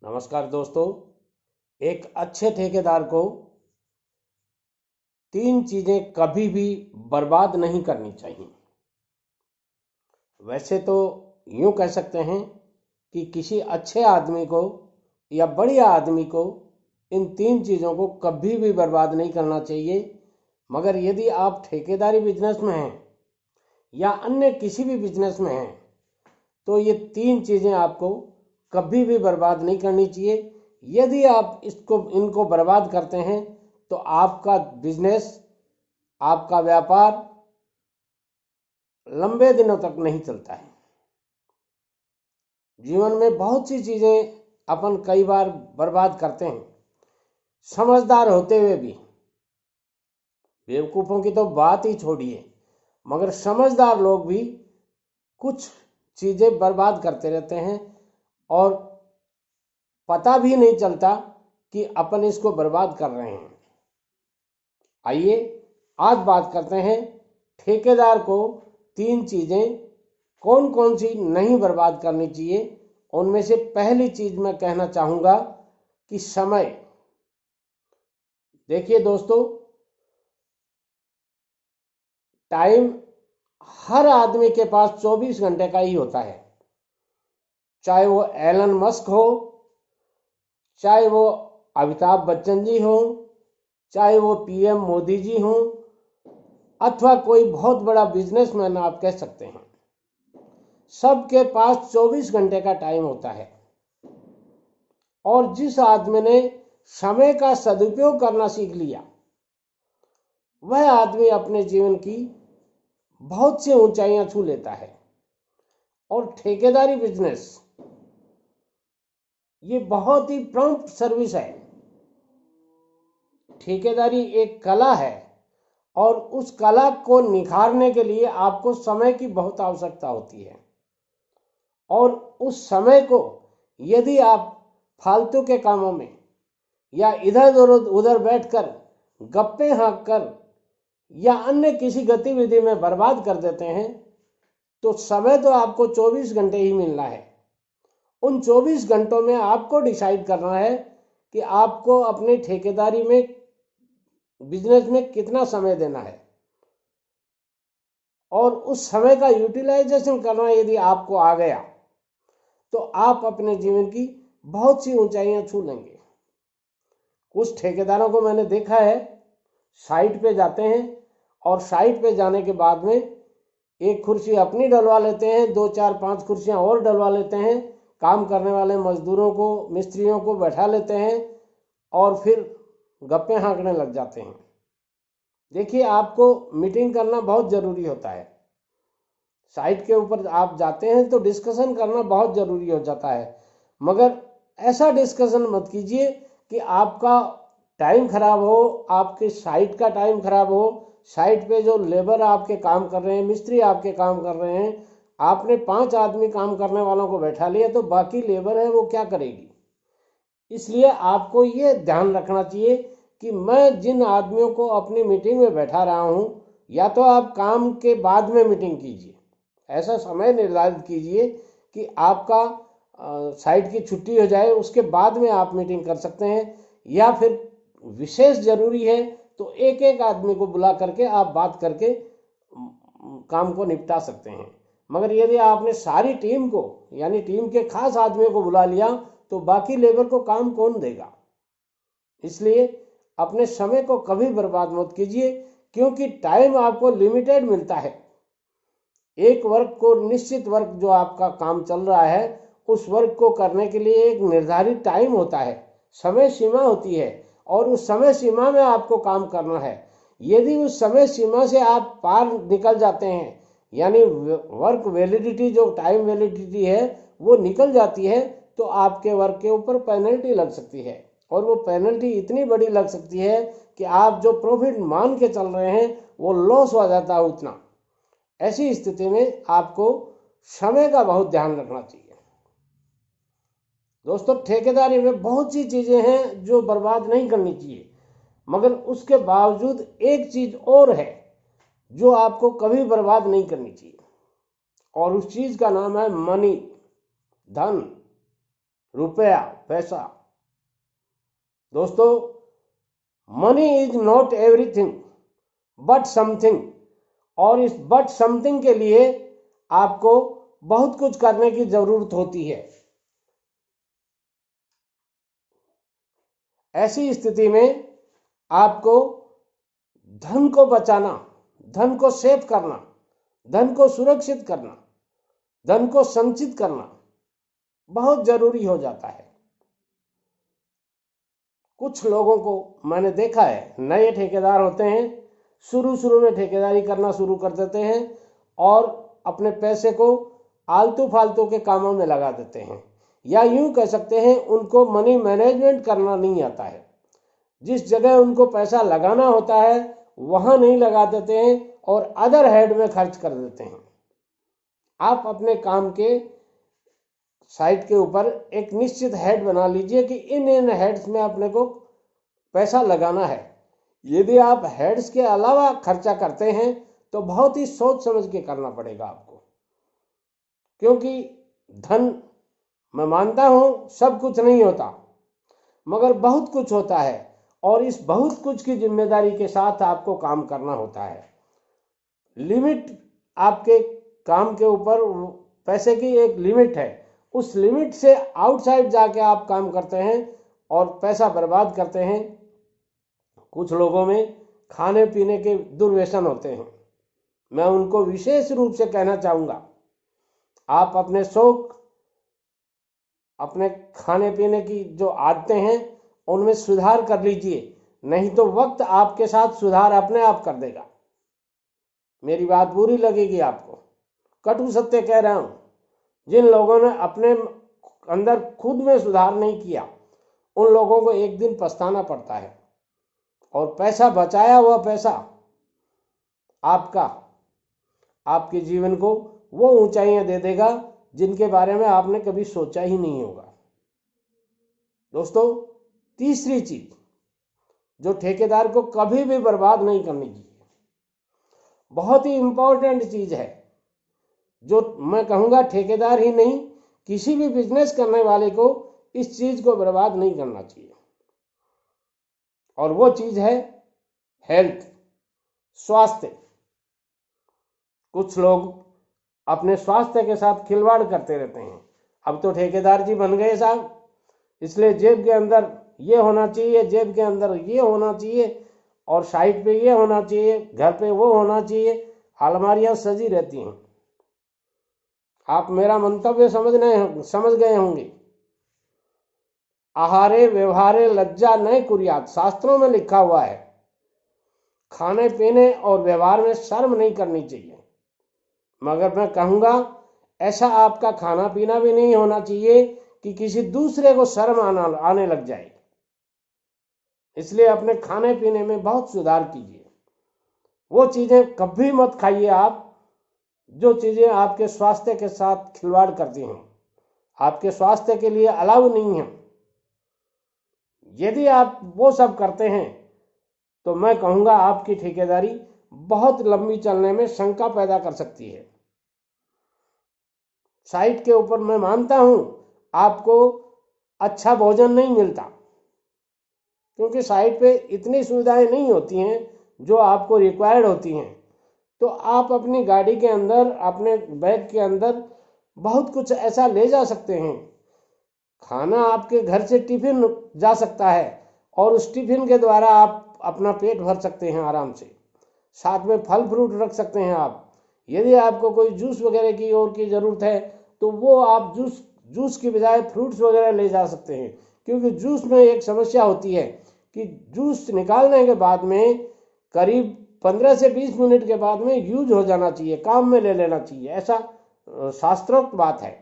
नमस्कार दोस्तों। एक अच्छे ठेकेदार को तीन चीजें कभी भी बर्बाद नहीं करनी चाहिए। वैसे तो यूं कह सकते हैं कि किसी अच्छे आदमी को या बढ़िया आदमी को इन तीन चीज़ों को कभी भी बर्बाद नहीं करना चाहिए। मगर यदि आप ठेकेदारी बिजनेस में हैं या अन्य किसी भी बिजनेस में हैं तो ये तीन चीज़ें आपको कभी भी बर्बाद नहीं करनी चाहिए। यदि आप इनको बर्बाद करते हैं तो आपका बिजनेस, आपका व्यापार लंबे दिनों तक नहीं चलता है। जीवन में बहुत सी चीज़ें अपन कई बार बर्बाद करते हैं, समझदार होते हुए भी। बेवकूफ़ों की तो बात ही छोड़िए, मगर समझदार लोग भी कुछ चीज़ें बर्बाद करते रहते हैं और पता भी नहीं चलता कि अपन इसको बर्बाद कर रहे हैं। आइए आज बात करते हैं ठेकेदार को तीन चीज़ें कौन कौन सी नहीं बर्बाद करनी चाहिए। उनमें से पहली चीज़ मैं कहना चाहूँगा कि समय। देखिए दोस्तों, टाइम हर आदमी के पास 24 घंटे का ही होता है। चाहे वो एलन मस्क हो, चाहे वो अमिताभ बच्चन जी हो, चाहे वो पीएम मोदी जी हो, अथवा कोई बहुत बड़ा बिजनेसमैन आप कह सकते हैं। सबके पास 24 घंटे का टाइम होता है। और जिस आदमी ने समय का सदुपयोग करना सीख लिया, वह आदमी अपने जीवन की बहुत सी ऊंचाइयां छू लेता है। और ठेकेदारी बिजनेस ये बहुत ही प्रॉम्प्ट सर्विस है। ठेकेदारी एक कला है और उस कला को निखारने के लिए आपको समय की बहुत आवश्यकता होती है। और उस समय को यदि आप फालतू के कामों में या इधर उधर बैठकर गप्पे हाँक कर या अन्य किसी गतिविधि में बर्बाद कर देते हैं तो समय तो आपको 24 घंटे ही मिलना है। उन 24 घंटों में आपको डिसाइड करना है कि आपको अपनी ठेकेदारी में, बिजनेस में कितना समय देना है और उस समय का यूटिलाइजेशन करना यदि आपको आ गया तो आप अपने जीवन की बहुत सी ऊंचाइयां छू लेंगे। कुछ ठेकेदारों को मैंने देखा है, साइट पे जाते हैं और साइट पे जाने के बाद में एक कुर्सी अपनी डलवा लेते हैं, 2 4 5 कुर्सियां और डलवा लेते हैं, काम करने वाले मजदूरों को, मिस्त्रियों को बैठा लेते हैं और फिर गप्पे हाँकने लग जाते हैं। देखिए, आपको मीटिंग करना बहुत ज़रूरी होता है। साइट के ऊपर आप जाते हैं तो डिस्कशन करना बहुत ज़रूरी हो जाता है, मगर ऐसा डिस्कशन मत कीजिए कि आपका टाइम खराब हो, आपके साइट का टाइम खराब हो। साइट पे जो लेबर आपके काम कर रहे हैं, मिस्त्री आपके काम कर रहे हैं, आपने 5 आदमी काम करने वालों को बैठा लिया तो बाकी लेबर है वो क्या करेगी। इसलिए आपको ये ध्यान रखना चाहिए कि मैं जिन आदमियों को अपनी मीटिंग में बैठा रहा हूँ, या तो आप काम के बाद में मीटिंग कीजिए, ऐसा समय निर्धारित कीजिए कि आपका साइट की छुट्टी हो जाए, उसके बाद में आप मीटिंग कर सकते हैं। या फिर विशेष जरूरी है तो एक एक आदमी को बुला करके आप बात करके काम को निपटा सकते हैं। मगर यदि आपने सारी टीम को, यानी टीम के खास आदमियों को बुला लिया तो बाकी लेबर को काम कौन देगा। इसलिए अपने समय को कभी बर्बाद मत कीजिए, क्योंकि टाइम आपको लिमिटेड मिलता है। एक वर्क को, निश्चित वर्क जो आपका काम चल रहा है, उस वर्क को करने के लिए एक निर्धारित टाइम होता है, समय सीमा होती है और उस समय सीमा में आपको काम करना है। यदि उस समय सीमा से आप पार निकल जाते हैं, यानी वर्क वैलिडिटी, जो टाइम वैलिडिटी है वो निकल जाती है, तो आपके वर्क के ऊपर पेनल्टी लग सकती है। और वो पेनल्टी इतनी बड़ी लग सकती है कि आप जो प्रॉफिट मान के चल रहे हैं वो लॉस हो जाता है उतना। ऐसी स्थिति में आपको समय का बहुत ध्यान रखना चाहिए। दोस्तों, ठेकेदारी में बहुत सी चीज़ें हैं जो बर्बाद नहीं करनी चाहिए, मगर उसके बावजूद एक चीज़ और है जो आपको कभी बर्बाद नहीं करनी चाहिए, और उस चीज़ का नाम है मनी, धन, रुपया, पैसा। दोस्तों, money is not everything but something, और इस बट समथिंग के लिए आपको बहुत कुछ करने की जरूरत होती है। ऐसी स्थिति में आपको धन को बचाना, धन को सेव करना, धन को सुरक्षित करना, धन को संचित करना बहुत जरूरी हो जाता है। कुछ लोगों को मैंने देखा है, नए ठेकेदार होते हैं, शुरू में ठेकेदारी करना शुरू कर देते हैं और अपने पैसे को आलतू फालतू के कामों में लगा देते हैं, या यूं कह सकते हैं उनको मनी मैनेजमेंट करना नहीं आता है। जिस जगह उनको पैसा लगाना होता है वहां नहीं लगा देते हैं और अदर हेड में खर्च कर देते हैं। आप अपने काम के साइट के ऊपर एक निश्चित हेड बना लीजिए कि इन हेड्स में अपने को पैसा लगाना है। यदि आप हेड्स के अलावा खर्चा करते हैं तो बहुत ही सोच समझ के करना पड़ेगा आपको, क्योंकि धन, मैं मानता हूं सब कुछ नहीं होता, मगर बहुत कुछ होता है और इस बहुत कुछ की जिम्मेदारी के साथ आपको काम करना होता है। लिमिट, आपके काम के ऊपर पैसे की एक लिमिट है, उस लिमिट से आउटसाइड जाके आप काम करते हैं और पैसा बर्बाद करते हैं। कुछ लोगों में खाने पीने के दुर्व्यसन होते हैं, मैं उनको विशेष रूप से कहना चाहूँगा, आप अपने शौक, अपने खाने पीने की जो आदतें हैं उनमें सुधार कर लीजिए, नहीं तो वक्त आपके साथ सुधार अपने आप कर देगा। मेरी बात बुरी लगेगी आपको, कटु सत्य कह रहा हूं। जिन लोगों ने अपने अंदर खुद में सुधार नहीं किया उन लोगों को एक दिन पछताना पड़ता है, और पैसा, बचाया हुआ पैसा आपका, आपके जीवन को वो ऊंचाइयां दे देगा जिनके बारे में आपने कभी सोचा ही नहीं होगा। दोस्तों, तीसरी चीज जो ठेकेदार को कभी भी बर्बाद नहीं करनी चाहिए, बहुत ही इंपॉर्टेंट चीज है, जो मैं कहूंगा ठेकेदार ही नहीं, किसी भी बिजनेस करने वाले को इस चीज को बर्बाद नहीं करना चाहिए, और वो चीज है हेल्थ, स्वास्थ्य। कुछ लोग अपने स्वास्थ्य के साथ खिलवाड़ करते रहते हैं। अब तो ठेकेदार जी बन गए साहब, इसलिए जेब के अंदर ये होना चाहिए, जेब के अंदर ये होना चाहिए, और साइड पे ये होना चाहिए, घर पे वो होना चाहिए, अलमारियां सजी रहती हैं। आप मेरा मंतव्य समझ गए होंगे। आहारे व्यवहारे लज्जा न कुर्यात, शास्त्रों में लिखा हुआ है, खाने पीने और व्यवहार में शर्म नहीं करनी चाहिए। मगर मैं कहूंगा ऐसा आपका खाना पीना भी नहीं होना चाहिए कि किसी दूसरे को शर्म आने लग जाए। इसलिए अपने खाने पीने में बहुत सुधार कीजिए। वो चीजें कभी मत खाइए आप जो चीजें आपके स्वास्थ्य के साथ खिलवाड़ करती हैं, आपके स्वास्थ्य के लिए अलाउ नहीं है। यदि आप वो सब करते हैं तो मैं कहूंगा आपकी ठेकेदारी बहुत लंबी चलने में शंका पैदा कर सकती है। साइट के ऊपर मैं मानता हूं आपको अच्छा भोजन नहीं मिलता, क्योंकि साइट पे इतनी सुविधाएं नहीं होती हैं जो आपको रिक्वायर्ड होती हैं। तो आप अपनी गाड़ी के अंदर, अपने बैग के अंदर बहुत कुछ ऐसा ले जा सकते हैं। खाना आपके घर से टिफिन जा सकता है और उस टिफिन के द्वारा आप अपना पेट भर सकते हैं आराम से। साथ में फल फ्रूट रख सकते हैं आप। यदि आपको कोई जूस वगैरह की और की ज़रूरत है तो वो आप जूस की बजाय फ्रूट्स वगैरह ले जा सकते हैं, क्योंकि जूस में एक समस्या होती है कि जूस निकालने के बाद में करीब 15 से 20 मिनट के बाद में यूज हो जाना चाहिए, काम में ले लेना चाहिए, ऐसा शास्त्रोक्त बात है।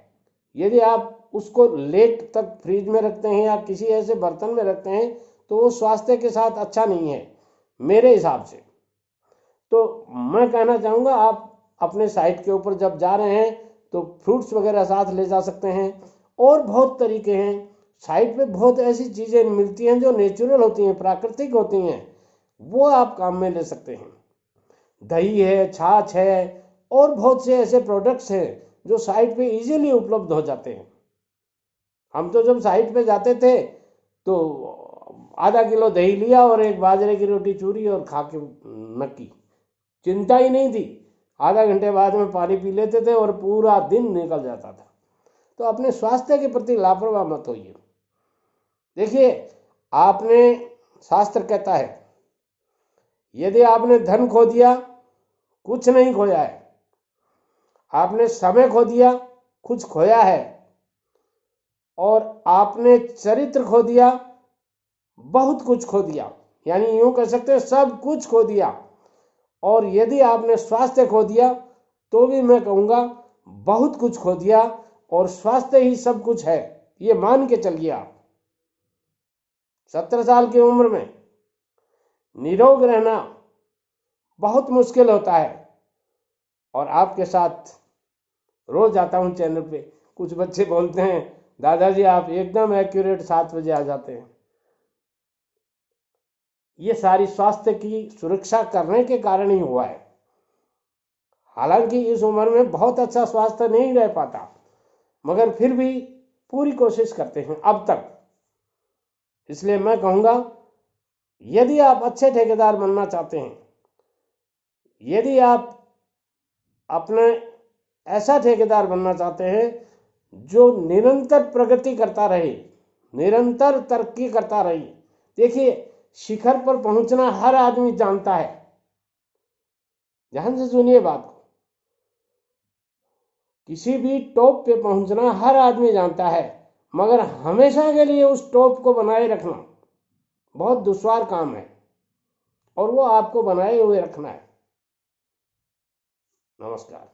यदि आप उसको लेट तक फ्रिज में रखते हैं या किसी ऐसे बर्तन में रखते हैं तो वो स्वास्थ्य के साथ अच्छा नहीं है मेरे हिसाब से। तो मैं कहना चाहूँगा आप अपने साइट के ऊपर जब जा रहे हैं तो फ्रूट्स वगैरह साथ ले जा सकते हैं। और बहुत तरीके हैं, साइट पे बहुत ऐसी चीज़ें मिलती हैं जो नेचुरल होती हैं, प्राकृतिक होती हैं, वो आप काम में ले सकते हैं। दही है, छाछ है, और बहुत से ऐसे प्रोडक्ट्स हैं जो साइट पे इजीली उपलब्ध हो जाते हैं। हम तो जब साइट पे जाते थे तो आधा किलो दही लिया और एक बाजरे की रोटी चूरी और खा के नक्की, चिंता ही नहीं थी। आधा घंटे बाद में पानी पी लेते थे और पूरा दिन निकल जाता था। तो अपने स्वास्थ्य के प्रति लापरवाह मत होइए। देखिए, आपने, शास्त्र कहता है यदि आपने धन खो दिया कुछ नहीं खोया है, आपने समय खो दिया कुछ खोया है, और आपने चरित्र खो दिया बहुत कुछ खो दिया, यानी यूं कह सकते हैं सब कुछ खो दिया। और यदि आपने स्वास्थ्य खो दिया तो भी मैं कहूंगा बहुत कुछ खो दिया, और स्वास्थ्य ही सब कुछ है, ये मान के चलिए। आप 70 साल की उम्र में निरोग रहना बहुत मुश्किल होता है। और आपके साथ रोज आता हूं चैनल पे, कुछ बच्चे बोलते हैं दादाजी आप एकदम एक्यूरेट 7 बजे आ जाते हैं। ये सारी स्वास्थ्य की सुरक्षा करने के कारण ही हुआ है। हालांकि इस उम्र में बहुत अच्छा स्वास्थ्य नहीं रह पाता, मगर फिर भी पूरी कोशिश करते हैं अब तक। इसलिए मैं कहूंगा यदि आप अच्छे ठेकेदार बनना चाहते हैं, यदि आप अपने ऐसा ठेकेदार बनना चाहते हैं जो निरंतर प्रगति करता रहे, निरंतर तरक्की करता रहे। देखिए, शिखर पर पहुंचना हर आदमी जानता है, ध्यान से सुनिए बात को, किसी भी टॉप पे पहुंचना हर आदमी जानता है, मगर हमेशा के लिए उस टॉप को बनाए रखना बहुत दुश्वार काम है, और वो आपको बनाए हुए रखना है। नमस्कार।